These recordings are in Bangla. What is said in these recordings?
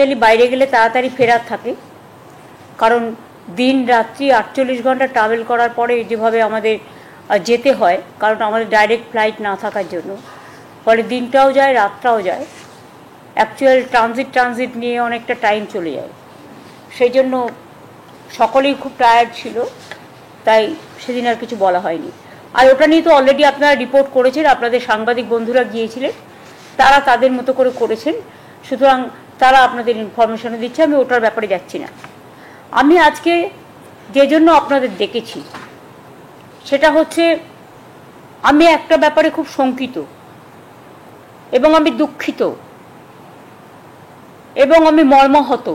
অ্যাকচুয়ালি বাইরে গেলে তাড়াতাড়ি ফেরার থাকে, কারণ দিন রাত্রি 48 ঘন্টা ট্রাভেল করার পরে যেভাবে আমাদের যেতে হয়, কারণ আমাদের ডাইরেক্ট ফ্লাইট না থাকার জন্য, ফলে দিনটাও যায় রাতটাও যায়, অ্যাকচুয়াল ট্রানজিট নিয়ে অনেকটা টাইম চলে যায়। সেই জন্য সকলেই খুব টায়ার্ড ছিল, তাই সেদিন আর কিছু বলা হয়নি। আর ওটা নিয়ে তো অলরেডি আপনারা রিপোর্ট করেছেন, আপনাদের সাংবাদিক বন্ধুরা গিয়েছিলেন, তারা তাদের মতো করে করেছেন, সুতরাং তারা আপনাদের ইনফরমেশনও দিচ্ছে, আমি ওটার ব্যাপারে যাচ্ছি না। আমি আজকে যে জন্য আপনাদের ডেকেছি সেটা হচ্ছে, আমি একটা ব্যাপারে খুব শঙ্কিত এবং আমি দুঃখিত এবং আমি মর্মাহত।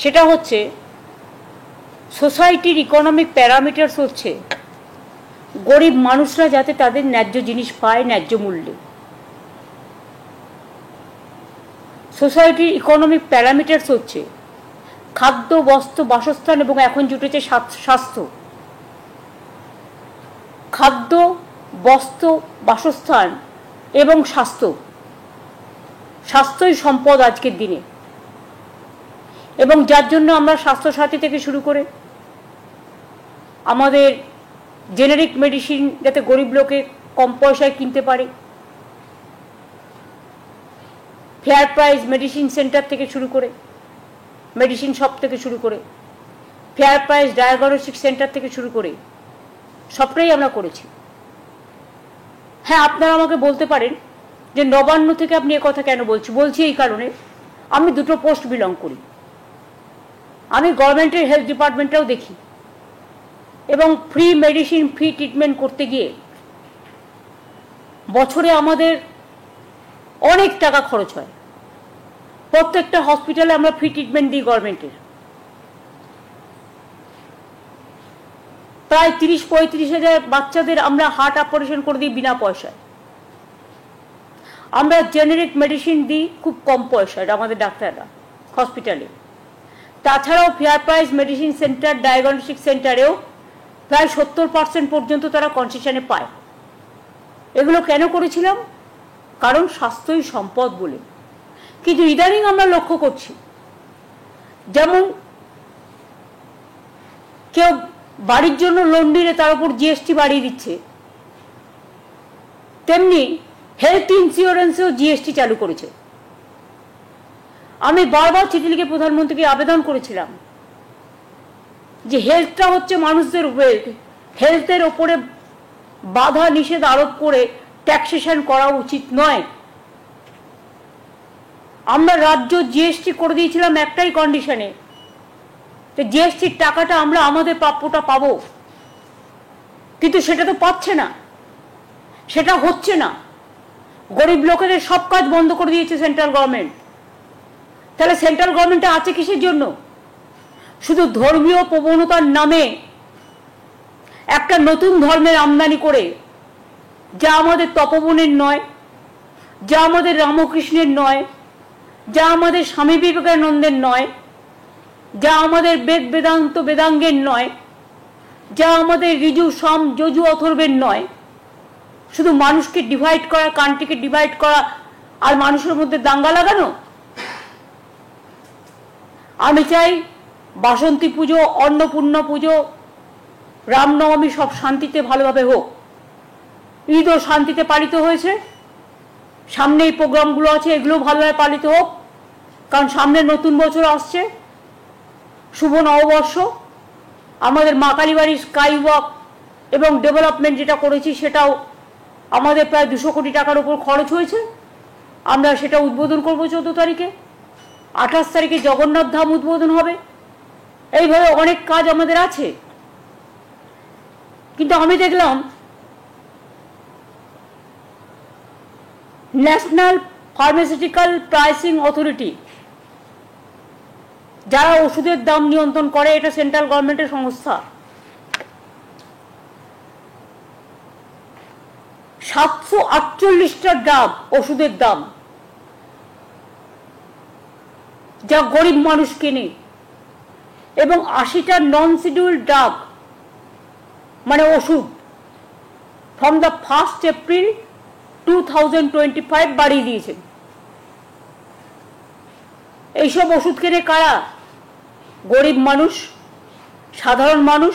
সেটা হচ্ছে সোসাইটির ইকোনমিক প্যারামিটারস হচ্ছে গরিব মানুষরা যাতে তাদের ন্যায্য জিনিস পায় ন্যায্য মূল্যে। সোসাইটির ইকোনমিক প্যারামিটারস হচ্ছে খাদ্য, বস্ত্র, বাসস্থান এবং এখন জুটেছে স্বাস্থ্য। খাদ্য, বস্ত্র, বাসস্থান এবং স্বাস্থ্যই সম্পদ আজকের দিনে, এবং যার জন্য আমরা স্বাস্থ্যসাথী থেকে শুরু করে আমাদের জেনারিক মেডিসিন যাতে গরিব লোকে কম পয়সায় কিনতে পারে, ফেয়ার প্রাইস মেডিসিন সেন্টার থেকে শুরু করে, মেডিসিন শপ থেকে শুরু করে, ফেয়ার প্রাইস ডায়াগনস্টিক সেন্টার থেকে শুরু করে সবটাই আমরা করেছি। হ্যাঁ, আপনারা আমাকে বলতে পারেন যে নবান্ন থেকে আপনি কথা কেন বলছি এই কারণে, আমি দুটো পোস্ট বিলং করি। আমি গভর্নমেন্টের হেলথ ডিপার্টমেন্টটাও দেখি, এবং ফ্রি মেডিসিন, ফ্রি ট্রিটমেন্ট করতে গিয়ে বছরে আমাদের অনেক টাকা খরচ হয়। প্রত্যেকটা হসপিটালে আমরা ফ্রি ট্রিটমেন্ট দিই গভর্নমেন্টের, প্রায় 30-35 হাজার বাচ্চাদের আমরা হার্ট অপারেশন করে দিই বিনা পয়সায়। আমরা জেনারিক মেডিসিন দিই খুব কম পয়সায় আমাদের ডাক্তাররা হসপিটালে। তাছাড়াও fair price medicine centre, diagnostic সেন্টারেও প্রায় 70% পর্যন্ত তারা কনসেশনে পায়। এগুলো কেন করেছিলাম? কারণ স্বাস্থ্যই সম্পদ বলে। কিন্তু ইদানিং আমরা লক্ষ্য করছি, যেমন কেউ বাড়ির জন্য লোন নিলে তার উপর জিএসটি বাড়িয়ে দিচ্ছে, তেমনি হেলথ ইন্স্যুরেন্সেও জিএসটি চালু করেছে। আমি বারবার চিঠি লিখে প্রধানমন্ত্রীকে আবেদন করেছিলাম যে হেলথটা হচ্ছে মানুষদের ওয়েলথ, হেলথের ওপরে বাধা নিষেধ আরোপ করে ট্যাক্সেশন করা উচিত নয়। আমরা রাজ্য জিএসটি করে দিয়েছিলাম একটাই কন্ডিশনে, যে জিএসটির টাকাটা আমরা আমাদের প্রাপ্যটা পাবো, কিন্তু সেটা তো পাচ্ছে না, সেটা হচ্ছে না। গরিব লোকেদের সব কাজ বন্ধ করে দিয়েছে সেন্ট্রাল গভর্নমেন্ট। তাহলে সেন্ট্রাল গভর্নমেন্টে আছে কিসের জন্য? শুধু ধর্মীয় প্রবণতার নামে একটা নতুন ধর্মের আমদানি করে, যা আমাদের তপবনের নয়, যা আমাদের রামকৃষ্ণের নয়, যা আমাদের স্বামী বিবেকানন্দের নয়, যা আমাদের বেদ বেদান্ত বেদাঙ্গের নয়, যা আমাদের ঋজু সাম যজু অথর্বের নয়। শুধু মানুষকে ডিভাইড করা, কান্ট্রিকে ডিভাইড করা আর মানুষের মধ্যে দাঙ্গা লাগানো। আমি চাই বাসন্তী পুজো, অন্নপূর্ণা পুজো, রামনবমী সব শান্তিতে ভালোভাবে হোক। ঈদও শান্তিতে পালিত হয়েছে, সামনে এই প্রোগ্রামগুলো আছে, এগুলো ভালোভাবে পালিত হোক, কারণ সামনে নতুন বছর আসছে, শুভ নববর্ষ। আমাদের মা কালীবাড়ি স্কাই ওয়াক এবং ডেভেলপমেন্ট যেটা করেছি সেটাও আমাদের প্রায় 200 কোটি টাকার উপর খরচ হয়েছে। আমরা সেটা উদ্বোধন করব 14 তারিখে, 28 তারিখে জগন্নাথ ধাম উদ্বোধন হবে। এইভাবে অনেক কাজ আমাদের আছে। কিন্তু আমি দেখলাম ন্যাশনাল ফার্মাসিউটিক্যাল প্রাইসিং অথরিটি, যারা ওষুধের দাম নিয়ন্ত্রণ করে, এটা সেন্ট্রাল গভর্নমেন্টের সংস্থা, 748টা ড্রাগ ওষুধের দাম, যা গরিব মানুষ কেনে, এবং 80টা নন শিডিউল ড্রাগ মানে ওষুধ ফ্রম দ্য 1 এপ্রিল 2025 বাড়িয়ে দিয়েছেন। এইসব ওষুধ কেনে কারা? গরিব মানুষ, সাধারণ মানুষ,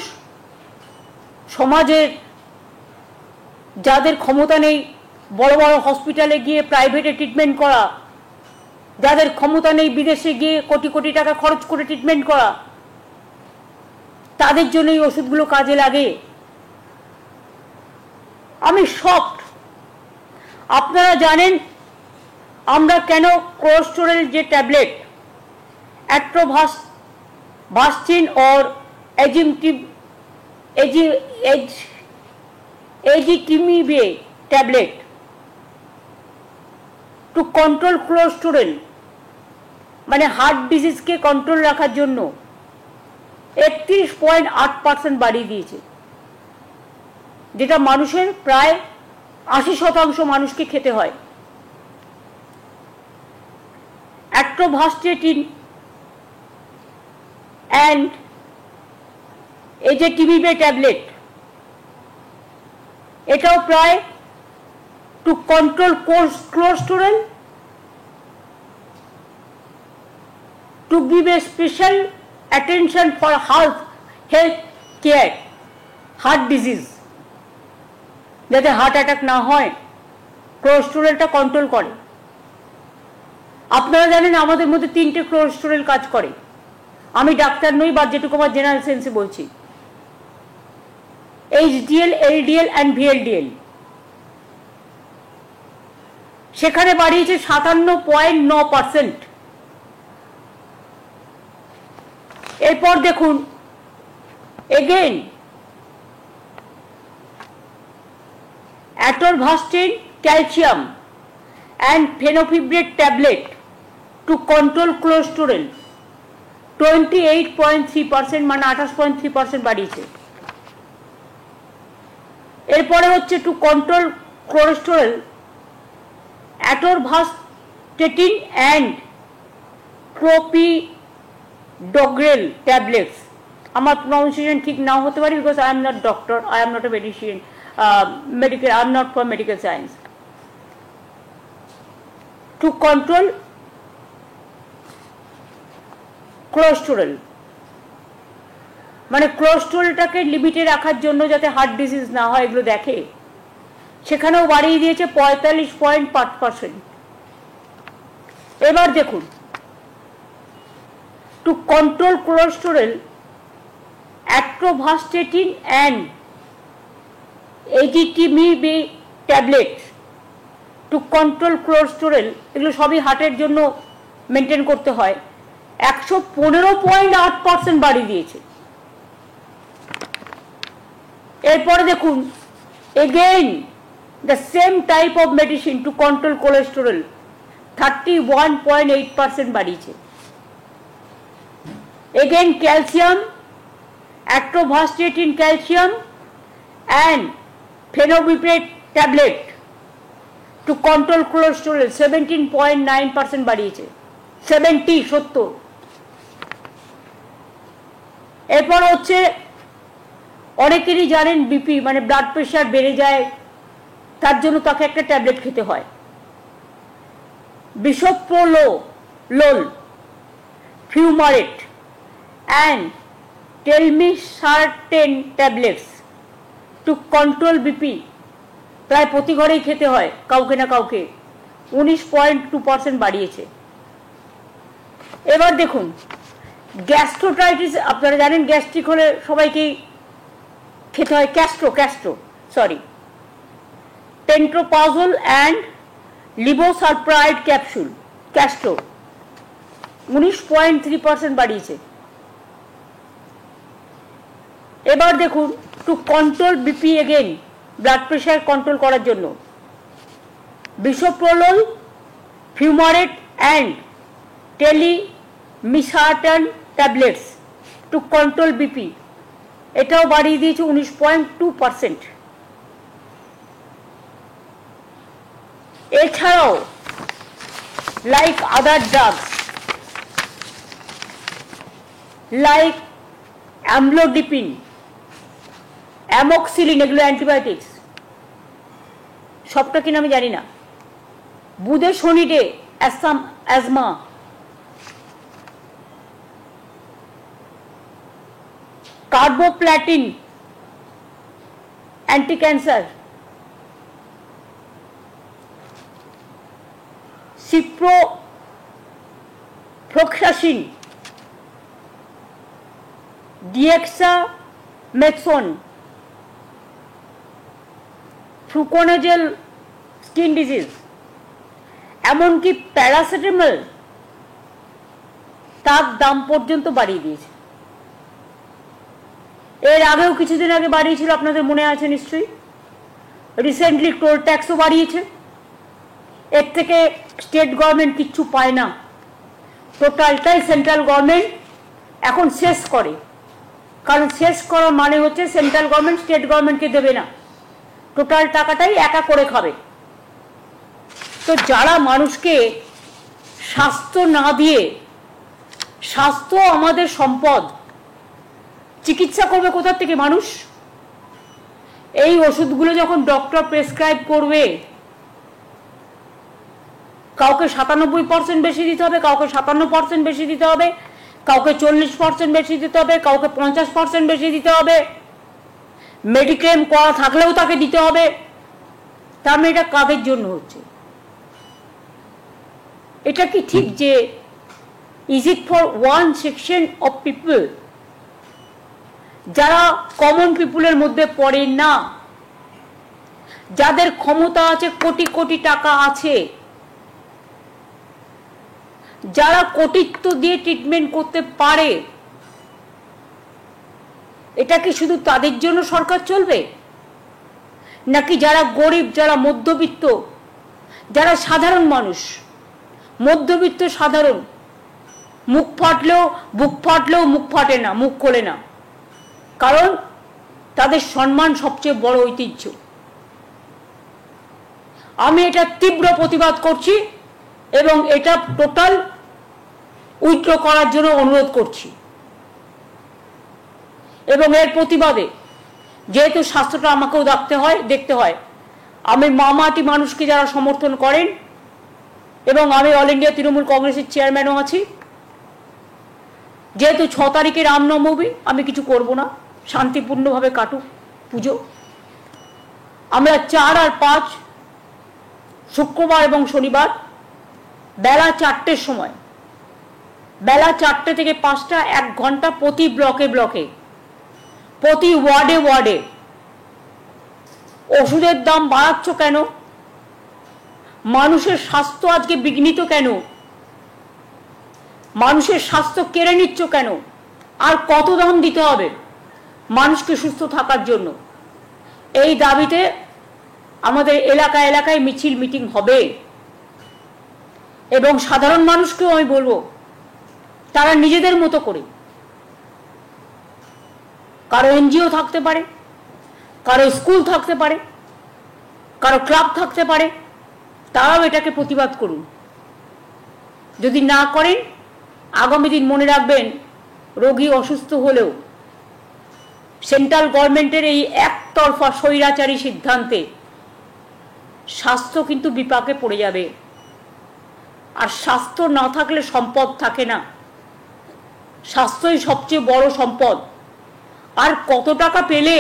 সমাজের যাদের ক্ষমতা নেই বড় বড় হসপিটালে গিয়ে প্রাইভেটে ট্রিটমেন্ট করা, যাদের ক্ষমতা নেই বিদেশে গিয়ে কোটি কোটি টাকা খরচ করে ট্রিটমেন্ট করা, তাদের জন্য এই ওষুধগুলো কাজে লাগে। আমি শকড। আপনারা জানেন আমরা কেন কোলেস্টেরল যে tablet atorvastatin or ezetimibe tablet to control cholesterol, মানে হার্ট ডিজিজকে কন্ট্রোল রাখার জন্য 31.8% বাড়িয়ে দিয়েছে, যেটা মানুষের প্রায় 80% মানুষকে খেতে হয়। অ্যাট্রোভাস্টিন অ্যান্ড এজেটিমিবে ট্যাবলেট, এটাও প্রায় two control cholesterol, to give a special attention for health care, heart disease, যাতে হার্ট অ্যাটাক না হয়, কোলেস্টেরলটা কন্ট্রোল করে। আপনারা জানেন আমাদের মধ্যে 3টে কোলেস্টেরল কাজ করে। আমি ডাক্তার নই, বা যেটুকু আমার জেনারেল সেন্সে বলছি। HDL, LDL and VLDL। সেখানে বাড়িয়েছে 57.9%। এরপর দেখুন again atorvastatin calcium and fenofibrate tablet to control cholesterol 28.3%, মানে 28.3% বাড়িয়েছে। এরপরে হচ্ছে to control cholesterol atorvastatin and clopidogrel tablets. আমার প্রনাউন্সিয়েশন ঠিক নাও হতে পারে, because I am not doctor, I am not a medician, medical, I am not for medical science. To control cholesterol, মানে কোলেস্টেরলটাকে লিমিটে রাখার জন্য যাতে হার্ট ডিজিজ না হয় এগুলো দেখে, সেখানেও বাড়িয়ে দিয়েছে 45.5%। এবার দেখুন to control cholesterol atorvastatin and ezetimibe tablet to control cholesterol, এগুলো সবই হার্টের জন্য মেনটেন করতে হয়, 115.8% বাড়িয়ে দিয়েছে। এরপরে দেখুন again the same type of medicine to control cholesterol 31.8% বাড়িয়েছে। Again calcium, atorvastatin calcium and fenofibrate tablet to control cholesterol 17.9% বাড়িয়েছে। 70। এরপর হচ্ছে অনেকেরই জানেন বিপি, মানে ব্লাড প্রেশার বেড়ে যায়, তার জন্য তাকে একটা ট্যাবলেট খেতে হয়, bisoprolol, fumarate and telmisartan tablets to control BP, প্রায় প্রতি ঘরেই খেতে হয় কাউকে না কাউকে, 19.2% বাড়িয়েছে। এবার দেখুন গ্যাস্ট্রোটাইটিস, আপনারা জানেন গ্যাস্ট্রিক হলে সবাইকেই খেতে হয় পেন্টোপ্রাজোল অ্যান্ড লিভোসালপ্রাইড ক্যাস্ট্রো 19.3% বাড়িয়েছে। এবার দেখুন to control BP, again blood pressure control করার জন্য bisoprolol, fumarate and telmisartan tablets to control BP, এটাও বাড়িয়ে দিয়েছে 19.2%। এছাড়াও like other drugs like amlodipine, amoxicillin, এগুলো অ্যান্টিবায়োটিক্স, সবটা কিনা আমি জানি না, বুধে শনিতে asthma, carboplatin anti cancer, ciprofloxacin, dexamethasone, fluconazole skin disease, এমনকি প্যারাসিটামল তার দাম পর্যন্ত বাড়িয়ে দিয়েছে। এর আগেও কিছুদিন আগে বাড়িয়েছিল, আপনাদের মনে আছে নিশ্চয়ই। রিসেন্টলি টোল ট্যাক্সও বাড়িয়েছে। এর থেকে স্টেট গভর্নমেন্ট কিচ্ছু পায় না, টোটালটাই সেন্ট্রাল গভর্নমেন্ট এখন শেষ করে। কারণ শেষ করার মানে হচ্ছে সেন্ট্রাল গভর্নমেন্ট স্টেট গভর্নমেন্টকে দেবে না, টোটাল টাকাটাই একা করে খাবে। তো যারা মানুষকে স্বাস্থ্য না দিয়ে, স্বাস্থ্য আমাদের সম্পদ, চিকিৎসা করবে কোথা থেকে মানুষ? এই ওষুধগুলো যখন ডক্টর প্রেসক্রাইব করবে, কাউকে 97% বেশি দিতে হবে, কাউকে 57% বেশি দিতে হবে, কাউকে 40% বেশি দিতে হবে, কাউকে 50% বেশি দিতে হবে, মেডিক্লেম করা থাকলেও তাকে দিতে হবে। তার মানে এটা কাদের জন্য হচ্ছে? এটা কি ঠিক যে is it for one section of people, যারা কমন পিপুলের মধ্যে পড়ে না, যাদের ক্ষমতা আছে, কোটি কোটি টাকা আছে, যারা কোটিত্ব দিয়ে ট্রিটমেন্ট করতে পারে, এটা কি শুধু তাদের জন্য সরকার চলবে? নাকি যারা গরিব, যারা মধ্যবিত্ত, যারা সাধারণ মানুষ, মধ্যবিত্ত সাধারণ, মুখ ফাটলেও মুখ ফাটে না, মুখ খোলে না, কারণ তাদের সম্মান সবচেয়ে বড় ঐতিহ্য। আমি এটা তীব্র প্রতিবাদ করছি এবং এটা টোটাল উইথড্র করার জন্য অনুরোধ করছি। এবং এর প্রতিবাদে, যেহেতু স্বাস্থ্যটা আমাকেও দেখতে হয়, আমি মামাটি মানুষকে যারা সমর্থন করেন, এবং আমি অল ইন্ডিয়া তৃণমূল কংগ্রেসের চেয়ারম্যানও আছি, যেহেতু 6 তারিখে রামনবমী, আমি কিছু করব না, শান্তিপূর্ণভাবে কাটুক পুজো। আমরা 4 আর 5 শুক্রবার এবং শনিবার বেলা 4টের সময়, বেলা 4টে থেকে 5টা, 1 ঘন্টা প্রতি ব্লকে ব্লকে, প্রতি ওয়ার্ডে ওয়ার্ডে। ওষুধের দাম বাড়াচ্ছ কেন? মানুষের স্বাস্থ্য আজকে বিঘ্নিত কেন? মানুষের স্বাস্থ্য কেড়ে নিচ্ছ কেন? আর কত দাম দিতে হবে মানুষকে সুস্থ থাকার জন্য? এই দাবিতে আমাদের এলাকায় এলাকায় মিছিল মিটিং হবে। এবং সাধারণ মানুষকেও আমি বলবো, তারা নিজেদের মতো করে, কারো এনজিও থাকতে পারে, কারো স্কুল থাকতে পারে, কারো ক্লাব থাকতে পারে, তারাও এটাকে প্রতিবাদ করুন। যদি না করেন, আগামী দিন মনে রাখবেন, রোগী অসুস্থ হলেও সেন্ট্রাল গভর্নমেন্টের এই একতরফা স্বৈরাচারী সিদ্ধান্তে স্বাস্থ্য কিন্তু বিপাকে পড়ে যাবে। আর স্বাস্থ্য না থাকলে সম্পদ থাকে না, স্বাস্থ্যই সবচেয়ে বড় সম্পদ। আর কত টাকা পেলে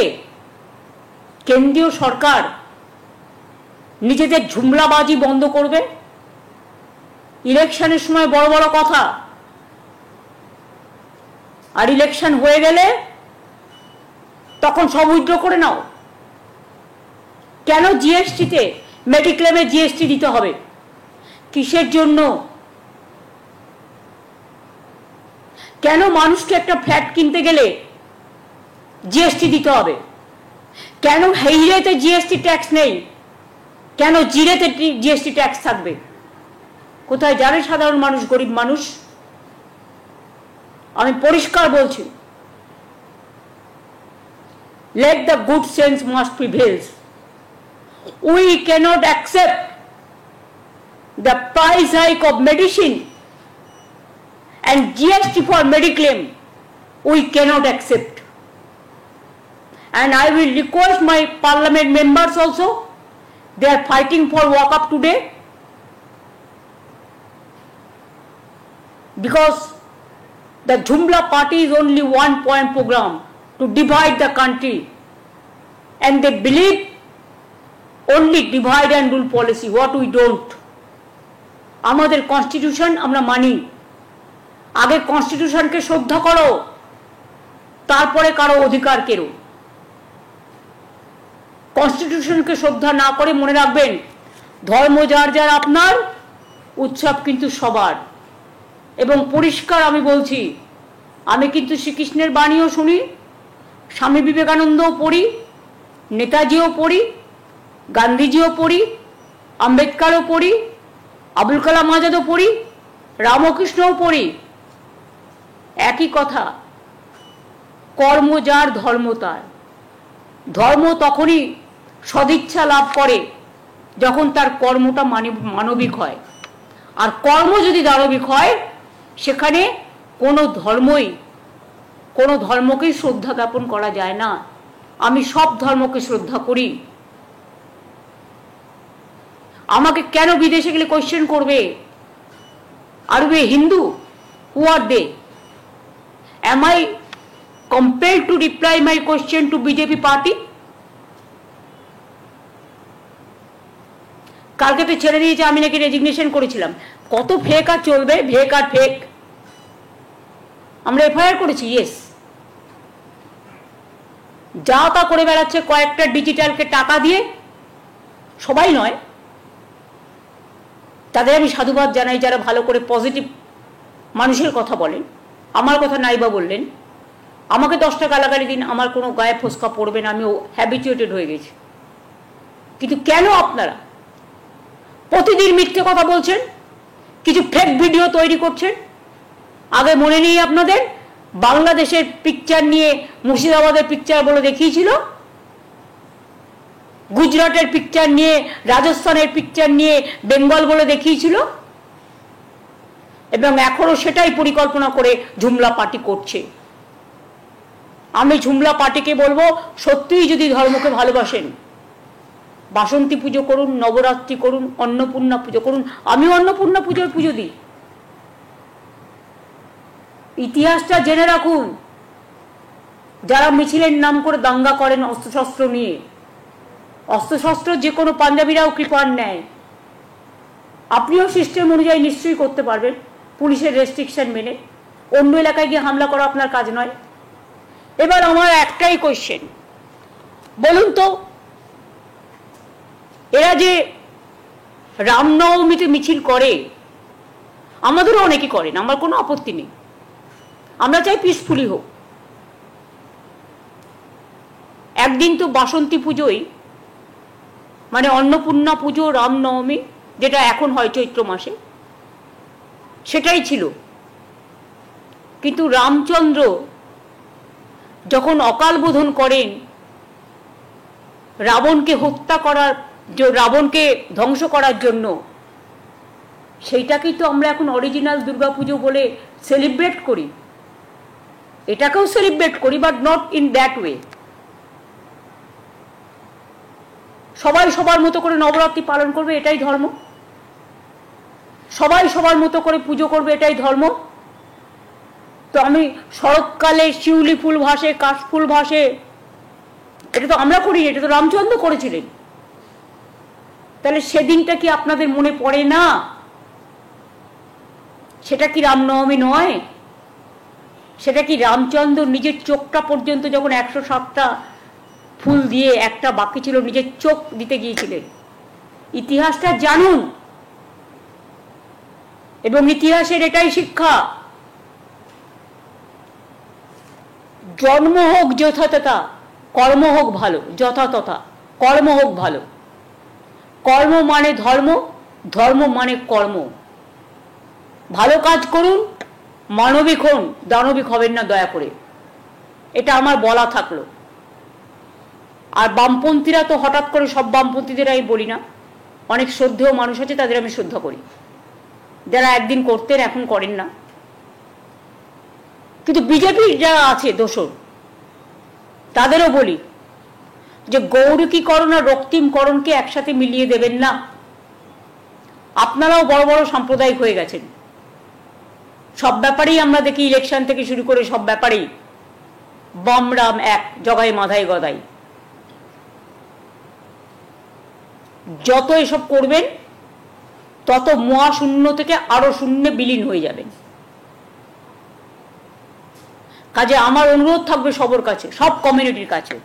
কেন্দ্রীয় সরকার নিজেদের ঝুমলাবাজি বন্ধ করবে? ইলেকশনের সময় বড় বড় কথা, আর ইলেকশন হয়ে গেলে তখন সব উইথড্র করে নাও। কেন জিএসটিতে, মেডিক্লেমে জিএসটি দিতে হবে? কিসের জন্য? কেন মানুষকে একটা ফ্ল্যাট কিনতে গেলে জিএসটি দিতে হবে? কেন হিরেতে জিএসটি ট্যাক্স নেই? কেন জিরেতে জিএসটি ট্যাক্স থাকবে? কোথায় জানে সাধারণ মানুষ, গরিব মানুষ? আমি পরিষ্কার বলছি, let the good sense must prevail. We cannot accept the price hike of medicine and GST for mediclaim. We cannot accept. And I will request my parliament members also, they are fighting for walk up today, because the Jumla party is only 1 point program. to divide the country, and they believe only divide and rule policy, what we don't. আমাদের কনস্টিটিউশন আমরা মানি, আগে কনস্টিটিউশনকে শ্রদ্ধা করো, তারপরে কারো অধিকার কেড়ো। কনস্টিটিউশনকে শ্রদ্ধা না করে মনে রাখবেন, ধর্ম যার যার আপনার, উৎসব কিন্তু সবার। এবং পরিষ্কার আমি বলছি, আমি কিন্তু শ্রীকৃষ্ণের বাণীও শুনি, স্বামী বিবেকানন্দও পড়ি, নেতাজিও পড়ি, গান্ধীজিও পড়ি, আম্বেদকরও পড়ি, আবুল কালাম আজাদও পড়ি, রামকৃষ্ণও পড়ি। একই কথা, কর্ম যার ধর্ম তার। ধর্ম তখনই সদিচ্ছা লাভ করে যখন তার কর্মটা মানবিক হয়, আর কর্ম যদি দানবিক হয় সেখানে কোনো ধর্মকেই শ্রদ্ধা জ্ঞাপন করা যায় না। আমি সব ধর্মকে শ্রদ্ধা করি। আমাকে কেন বিদেশে গেলে কোয়েশ্চেন করবে, আর বে হিন্দু? হু আর দে? Am I compelled to reply my question to BJP party? কালকে তো ছেড়ে দিয়েছে, আমি নাকি রেজিগনেশন করেছিলাম। কত ফেক আর চলবে, ফেক আর ফেক। আমরা এফআইআর করেছি, ইয়েস। যা তা করে বেড়াচ্ছে কয়েকটা ডিজিটালকে টাকা দিয়ে, সবাই নয়, তাদের আমি সাধুবাদ জানাই যারা ভালো করে পজিটিভ মানুষের কথা বলেন। আমার কথা নাইবা বললেন, আমাকে 10 টাকা গালাগালি দিন, আমার কোনো গায়ে ফোসকা পড়বে না, আমি হ্যাবিচুয়েটেড হয়ে গেছি। কিন্তু কেন আপনারা প্রতিদিন মিথ্যে কথা বলছেন, কিছু ফেক ভিডিও তৈরি করছেন? আগে মনে নেই আপনাদের, বাংলাদেশের পিকচার নিয়ে মুর্শিদাবাদের পিকচার বলে দেখিয়েছিল, গুজরাটের পিকচার নিয়ে, রাজস্থানের পিকচার নিয়ে বেঙ্গল বলে দেখিয়েছিল, এবং এখনো সেটাই পরিকল্পনা করে ঝুমলা পার্টি করছে। আমি ঝুমলা পার্টিকে বলবো, সত্যিই যদি ধর্মকে ভালোবাসেন, বাসন্তী পুজো করুন, নবরাত্রি করুন, অন্নপূর্ণা পুজো করুন। আমি অন্নপূর্ণা পুজোর পুজো দিই। ইতিহাসটা জেনে রাখুন, যারা মিছিলের নাম করে দাঙ্গা করেন অস্ত্রশস্ত্র নিয়ে, অস্ত্রশস্ত্র যে কোনো পাঞ্জাবিরাও কৃপার নেয়। আপনিও সিস্টেম অনুযায়ী নিশ্চয়ই করতে পারবেন, পুলিশের রেস্ট্রিকশন মেনে। অন্য এলাকায় গিয়ে হামলা করা আপনার কাজ নয়। এবার আমার একটাই কোয়েশ্চেন, বলুন তো, এরা যে রামনবমীতে মিছিল করে, আমাদেরও অনেকে করেন, আমার কোনো আপত্তি নেই, আমরা চাই পিসফুলি হোক। একদিন তো বাসন্তী পুজোই, মানে অন্নপূর্ণা পুজো, রামনবমী যেটা এখন হয় চৈত্র মাসে, সেটাই ছিল। কিন্তু রামচন্দ্র যখন অকাল বোধন করেন, রাবণকে ধ্বংস করার জন্য, সেইটাকেই তো আমরা এখন অরিজিনাল দুর্গাপুজো বলে সেলিব্রেট করি। এটাকেও সেলিব্রেট করি, but not in that way. সবাই সবার মতো করে নবরাত্রি পালন করবে, এটাই ধর্ম। সবাই সবার মতো করে পুজো করবে, এটাই ধর্ম। তো আমি শরৎকালে শিউলি ফুল ভাসে, কাশফুল ভাসে, এটা তো আমরা করি, এটা তো রামচন্দ্র করেছিলেন। তাহলে সেদিনটা কি আপনাদের মনে পড়ে না? সেটা কি রামনবমী নয়? সেটা কি রামচন্দ্র নিজের চোখটা পর্যন্ত যখন 107টা ফুল দিয়ে একটা বাকি ছিল, নিজের চোখ দিতে গিয়েছিলেন? ইতিহাসটা জানুন, এবং ইতিহাসের এটাই শিক্ষা, জন্ম হোক যথাতথা, কর্ম হোক ভালো। যথাতথা কর্ম হোক ভালো। কর্ম মানে ধর্ম, ধর্ম মানে কর্ম। ভালো কাজ করুন, মানবিক হন, দানবিক হবেন না দয়া করে, এটা আমার বলা থাকলো। আর বামপন্থীরা তো হঠাৎ করে, সব বামপন্থীদের আমি বলি না, অনেক শ্রদ্ধেয় মানুষ আছে, তাদের আমি শ্রদ্ধা করি, যারা একদিন করতেন এখন করেন না। কিন্তু বিজেপি যারা আছে দোসর, তাদেরও বলি যে গৌরীকরণ আর রক্তিমকরণকে একসাথে মিলিয়ে দেবেন না। আপনারাও বড় বড় সাম্প্রদায়িক হয়ে গেছেন, সব ব্যাপারেই আমরা দেখি, ইলেকশন থেকে শুরু করে সব ব্যাপারেই বামরাম এক, জগাই মাধাই গদাই। যত এসব করবেন তত মহাশূন্য থেকে আরো শূন্যে বিলীন হয়ে যাবেন। কাজে আমার অনুরোধ থাকবে সবার কাছে, সব কমিউনিটির কাছে,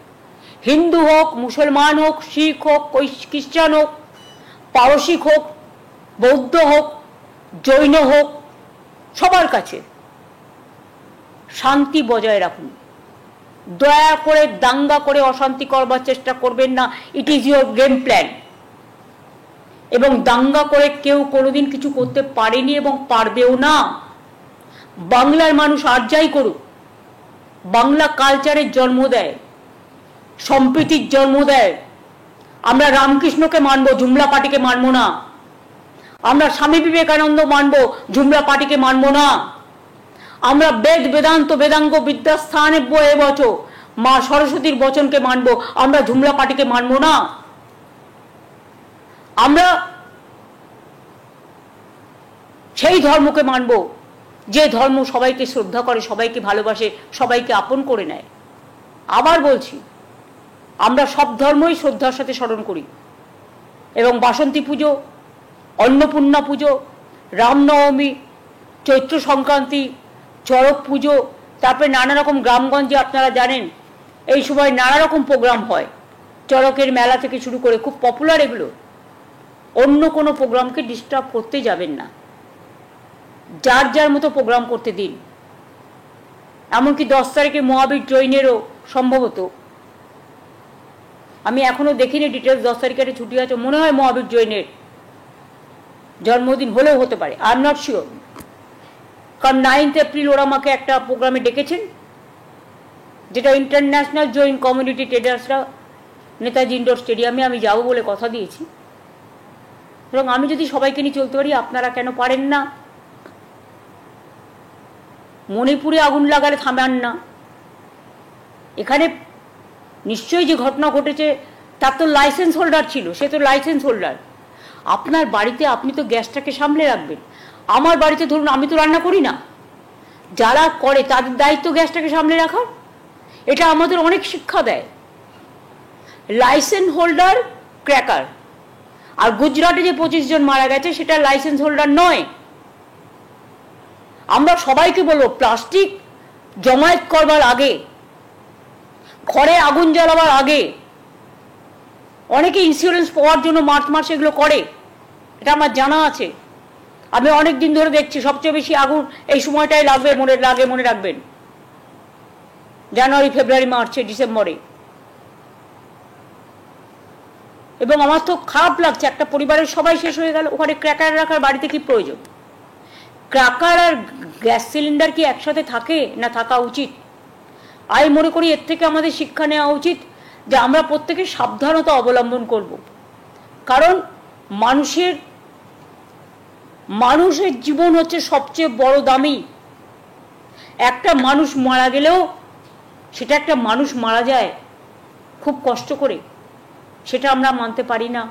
হিন্দু হোক, মুসলমান হোক, শিখ হোক, খ্রিস্টান হোক, পারসিক হোক, বৌদ্ধ হোক, জৈন হোক, সবার কাছে শান্তি বজায় রাখুন। দয়া করে দাঙ্গা করে অশান্তি করবার চেষ্টা করবেন না। It is your game plan. এবং দাঙ্গা করে কেউ কোনোদিন কিছু করতে পারেনি এবং পারবেও না। বাংলার মানুষ আর যাই করুক, বাংলা কালচারের জন্ম দেয়, সম্প্রীতির জন্ম দেয়। আমরা রামকৃষ্ণকে মানব, জুমলা পার্টিকে মানব না। আমরা স্বামী বিবেকানন্দ মানব, জুমলা পার্টিকে মানব না। আমরা বেদ বেদান্ত বেদাঙ্গ বিদ্যাস্থানে বয়ে বচ মা সরস্বতীর বচনকে মানব, আমরা জুমলা পার্টিকে মানব না। আমরা সেই ধর্মকে মানব যে ধর্ম সবাইকে শ্রদ্ধা করে, সবাইকে ভালোবাসে, সবাইকে আপন করে নেয়। আবার বলছি, আমরা সব ধর্মই শ্রদ্ধার সাথে স্মরণ করি এবং বাসন্তী পুজো, অন্নপূর্ণা পুজো, রামনবমী, চৈত্র সংক্রান্তি, চড়ক পুজো, তারপরে নানা রকম গ্রামগঞ্জে আপনারা জানেন এই সময় নানা রকম প্রোগ্রাম হয়, চড়কের মেলা থেকে শুরু করে, খুব পপুলার এগুলো। অন্য কোনো প্রোগ্রামকে ডিস্টার্ব করতে যাবেন না, যার যার মতো প্রোগ্রাম করতে দিন। এমনকি 10 তারিখে মহাবীর জৈনেরও সম্ভবত, আমি এখনো দেখিনি ডিটেলস, 10 তারিখে ছুটি আছে মনে হয়, মহাবীর জৈনের জন্মদিন হলেও হতে পারে, আই এম নট শিওর। কারণ 9 এপ্রিল ওরা আমাকে একটা প্রোগ্রামে ডেকেছেন, যেটা ইন্টারন্যাশনাল জৈন কমিউনিটি ট্রেডার্সরা নেতাজি ইন্ডোর স্টেডিয়ামে, আমি যাবো বলে কথা দিয়েছি। এবং আমি যদি সবাইকে নিয়ে চলতে পারি, আপনারা কেন পারেন না? মণিপুরে আগুন লাগালে থামান না। এখানে নিশ্চয়ই যে ঘটনা ঘটেছে তার তো লাইসেন্স হোল্ডার ছিল, সে তো লাইসেন্স হোল্ডার। আপনার বাড়িতে আপনি তো গ্যাসটাকে সামলে রাখবেন। আমার বাড়িতে ধরুন আমি তো রান্না করি না, যারা করে তাদের দায়িত্ব গ্যাসটাকে সামলে রাখার। এটা আমাদের অনেক শিক্ষা দেয়। Licence holder cracker. আর গুজরাটে যে 25 জন মারা গেছে সেটা লাইসেন্স হোল্ডার নয়। আমরা সবাইকে বলবো, প্লাস্টিক জমায়েত করবার আগে, ঘরে আগুন জ্বালাবার আগে, অনেকে ইন্স্যুরেন্স পাওয়ার জন্য মার্চ মাসে এগুলো করে, এটা আমার জানা আছে। আমি অনেক দিন ধরে দেখছি সবচেয়ে বেশি আগুন এই সময়টাই লাগবে, মনে রাখবেন, জানুয়ারি, ফেব্রুয়ারি, মার্চে, ডিসেম্বরে। এবং আমার তো খারাপ লাগছে, একটা পরিবারের সবাই শেষ হয়ে গেল, ওখানে ক্র্যাকার রাখার বাড়িতে কি প্রয়োজন? ক্র্যাকার আর গ্যাস সিলিন্ডার কি একসাথে থাকে না থাকা উচিত? আমি মনে করি এর থেকে আমাদের শিক্ষা নেওয়া উচিত যে আমরা প্রত্যেকে সাবধানতা অবলম্বন করব। কারণ মানুষের জীবন হচ্ছে সবচেয়ে বড় দামি। একটা মানুষ মারা গেলেও সেটা একটা মানুষ মারা যায় খুব কষ্ট করে, সেটা আমরা মানতে পারি না।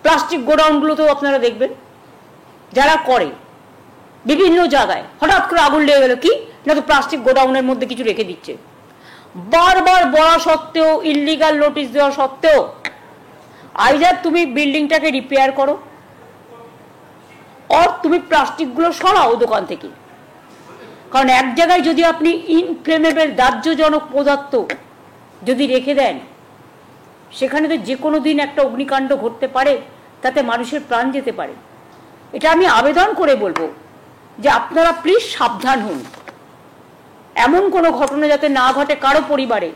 প্লাস্টিক গোডাউনগুলোতেও আপনারা দেখবেন যারা করে বিভিন্ন জায়গায় হঠাৎ করে আগুন লেগে গেল, কি না তো প্লাস্টিক গোডাউনের মধ্যে কিছু রেখে দিচ্ছে। বারবার বলা সত্ত্বেও, ইল্লিগাল নোটিশ দেওয়া সত্ত্বেও, আইদার তুমি বিল্ডিংটাকে রিপেয়ার করো আর তুমি প্লাস্টিকগুলো সরাও দোকান থেকে। কারণ এক জায়গায় যদি আপনি ইনফ্লেমেবল দাহ্যজনক পদার্থ যদি রেখে দেন, সেখানে তো যে কোনো দিন একটা অগ্নিকাণ্ড ঘটতে পারে, তাতে মানুষের প্রাণ যেতে পারে। এটা আমি আবেদন করে বলবো যে আপনারা প্লিজ সাবধান হন, এমন কোনো ঘটনা যাতে না ঘটে কারো পরিবারে,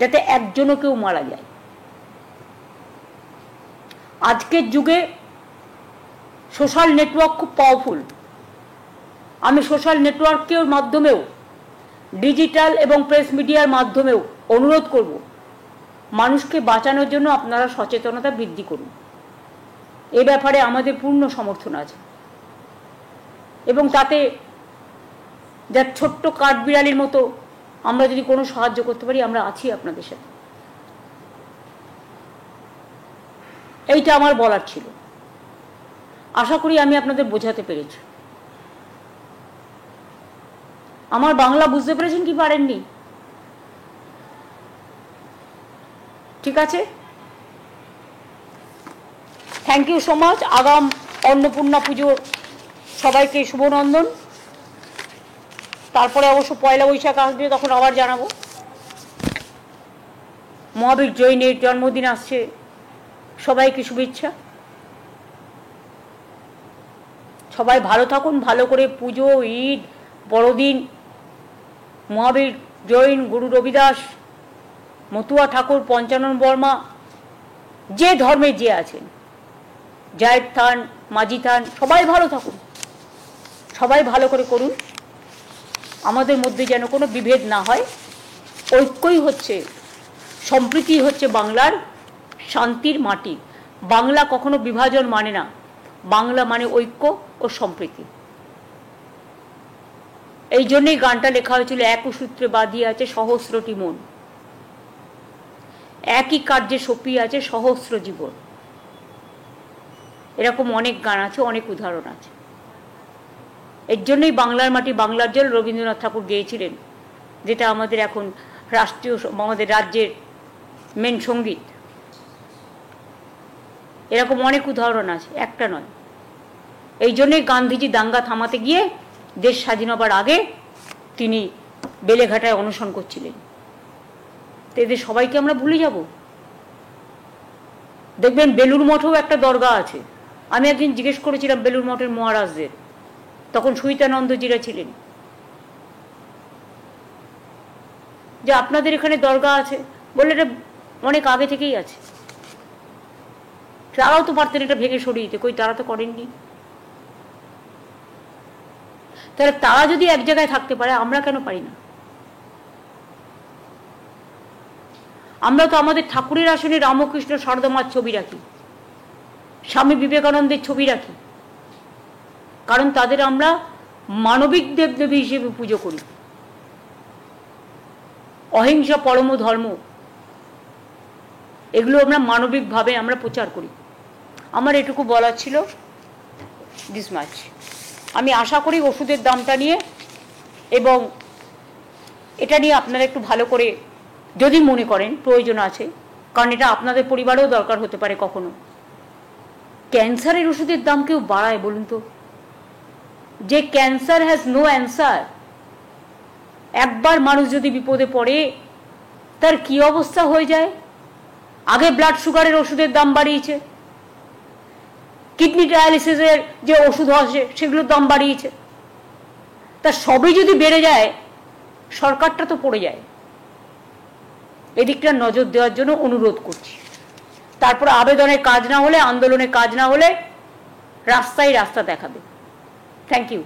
যাতে একজনও কেউ মারা যায়। আজকের যুগে সোশ্যাল নেটওয়ার্ক খুব পাওয়ারফুল। আমি সোশ্যাল নেটওয়ার্কের মাধ্যমেও, ডিজিটাল এবং প্রেস মিডিয়ার মাধ্যমেও অনুরোধ করব, মানুষকে বাঁচানোর জন্য আপনারা সচেতনতা বৃদ্ধি করুন। এ ব্যাপারে আমাদের পূর্ণ সমর্থন আছে। এবং তাতে যার ছোট্ট কাঠবিড়ালির মতো আমরা যদি কোনো সাহায্য করতে পারি, আমরা আছি আপনাদের সাথে। এইটা আমার বলার ছিল। আশা করি আমি আপনাদের বোঝাতে পেরেছি। আমার বাংলা বুঝতে পেরেছেন কি পারেননি? ঠিক আছে, থ্যাংক ইউ সো মাচ। আগাম অন্নপূর্ণা পুজোর সবাইকে শুভনন্দন। তারপরে অবশ্য পয়লা বৈশাখ আসবে, তখন আবার জানাবো। মহাবীর জৈনের জন্মদিন আসছে, সবাইকে শুভেচ্ছা। সবাই ভালো থাকুন, ভালো করে পুজো, ঈদ, বড়দিন, মহাবীর জৈন, গুরু রবিদাস, মতুয়া ঠাকুর, পঞ্চানন বর্মা, যে ধর্মে যে আছেন, জায়ের থান, মাঝি থান, সবাই ভালো থাকুন, সবাই ভালো করে করুন। আমাদের মধ্যে যেন কোনো বিভেদ না হয়। ঐক্যই হচ্ছে, সম্প্রীতি হচ্ছে বাংলার শান্তির মাটি। বাংলা কখনো বিভাজন মানে না, বাংলা মানে ঐক্য ও সম্প্রীতি। এই জন্যই গানটা লেখা হয়েছিল, এক সূত্রে বাঁধিয়া আছে সহস্রটি মন, একই কার্যে সপিয়ে আছে সহস্র জীবন। এরকম অনেক গান আছে, অনেক উদাহরণ আছে। এর জন্যই বাংলার মাটি বাংলার জল রবীন্দ্রনাথ ঠাকুর গেয়েছিলেন, যেটা আমাদের এখন রাষ্ট্রীয়, আমাদের রাজ্যের মেন সঙ্গীত। এরকম অনেক উদাহরণ আছে, একটা নয়। এই জন্যই গান্ধীজি দাঙ্গা থামাতে গিয়ে দেশ স্বাধীন হবার আগে তিনি বেলেঘাটায় অনশন করছিলেন। তো এদের সবাইকে আমরা ভুলে যাব? দেখবেন বেলুর মঠেও একটা দরগা আছে। আমি একদিন জিজ্ঞেস করেছিলাম বেলুর মঠের মহারাজদের, তখন সুইতানন্দজিরা ছিলেন, যে আপনাদের এখানে দরগা আছে? বললে এটা অনেক আগে থেকেই আছে। তারাও তো পারতেন এটা ভেঙে সরিয়ে দিতে, কই তারা তো করেননি। তাহলে তারা যদি এক জায়গায় থাকতে পারে, আমরা কেন পারি না? আমরা তো আমাদের ঠাকুরের আসনে রামকৃষ্ণ সারদামার ছবি রাখি, স্বামী বিবেকানন্দের ছবি রাখি, কারণ তাদের আমরা মানবিক দেবদেবী হিসেবে পুজো করি। অহিংসা পরম ধর্ম, এগুলো আমরা মানবিকভাবে আমরা প্রচার করি। আমার এটুকু বলার ছিল, দিস মাচ। আমি আশা করি ওষুধের দামটা নিয়ে এবং এটা নিয়ে আপনারা একটু ভালো করে যদি মনে করেন প্রয়োজন আছে, কারণ এটা আপনাদের পরিবারেও দরকার হতে পারে কখনো। ক্যান্সারের ওষুধের দাম কেউ বাড়ায় বলুন তো? যে ক্যান্সার হ্যাজ নো অ্যান্সার, একবার মানুষ যদি বিপদে পড়ে তার কি অবস্থা হয়ে যায়। আগে ব্লাড সুগারের ওষুধের দাম বাড়িয়েছে, কিডনি ডায়ালিসিসের যে ওষুধ আসে সেগুলোর দাম বাড়িয়েছে। তা সবই যদি বেড়ে যায়, সরকারটা তো পড়ে যায়। এদিকটা নজর দেওয়ার জন্য অনুরোধ করছি। তারপর আবেদনের কাজ না হলে, আন্দোলনের কাজ না হলে রাস্তায় রাস্তা দেখাবে। Thank you.